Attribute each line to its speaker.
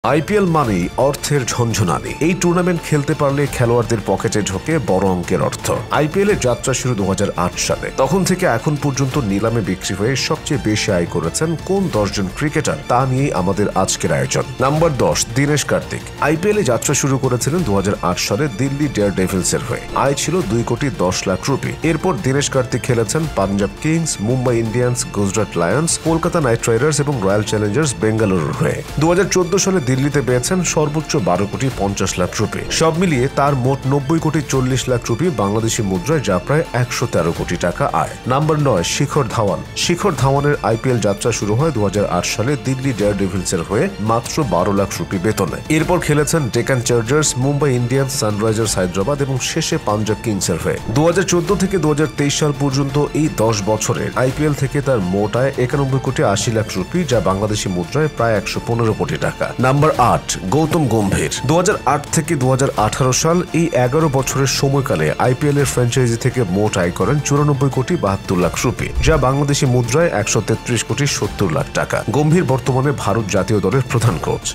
Speaker 1: IPL মানেই অর্থের ঝনঝনানি। এই টুর্নামেন্ট খেলতে পারলে খেলোয়াড়দের পকেটে ঢোকে বড় অঙ্কের অর্থ। আইপিএল এর যাত্রা শুরু 2008 সালে। তখন থেকে এখন পর্যন্ত নিলামে বিক্রি হয়ে সবচেয়ে বেশি আয় করেছেন কোন 10 জন ক্রিকেটার, তা নিয়েই আমাদের আজকের আয়োজন। নাম্বার 10, দীনেশ কার্তিক। আইপিএল এ যাত্রা শুরু করেছিলেন 2008 সালে দিল্লি ডেয়ারডেভিলস এর হয়ে। আয় ছিল 2,10,00,000 রুপি। এরপর দীনেশ কার্তিক খেলেছেন Punjab Kings, Mumbai Indians, Gujarat Lions, Kolkata Knight Riders এবং রয়্যাল চ্যালেঞ্জার্স বেঙ্গালুরুর হয়ে। 2014 সালে দিল্লিতে পেয়েছেন সর্বোচ্চ 12,50,00,000 রুপি। সব মিলিয়ে তার মোট 90,40,00,000 রুপি বাংলাদেশি মুদ্রায়, যা প্রায় 113 কোটি টাকা আয়। নাম্বার 9, শিখর ধাওয়ান। শিখর ধাওয়ানের আইপিএল যাত্রা শুরু হয় 2008 সালে দিল্লি ডেয়ারডেভিলস এর হয়ে মাত্র 12 লাখ রুপি বেতনে। এরপর খেলেছেন Deccan chargers, Mumbai Indians, Sunrisers Hyderabad এবং শেষে পাঞ্জাব কিংস এর হয়ে। 2014 থেকে 2023 সাল পর্যন্ত এই 10 বছরের আইপিএল থেকে তার মোট আয় 91,80,00,000 রুপি, যা বাংলাদেশি মুদ্রায় প্রায় 115 কোটি টাকা। নাম্বার 8, গৌতম গম্ভীর। 2008 থেকে 2018 সাল, এই 11 বছরের সময়কালে আইপিএল এর ফ্র্যাঞ্চাইজি থেকে মোট আয় করেন 94,72,00,000 রুপি, যা বাংলাদেশি মুদ্রায় 133,70,00,000 টাকা। গম্ভীর বর্তমানে ভারত জাতীয় দলের প্রধান কোচ।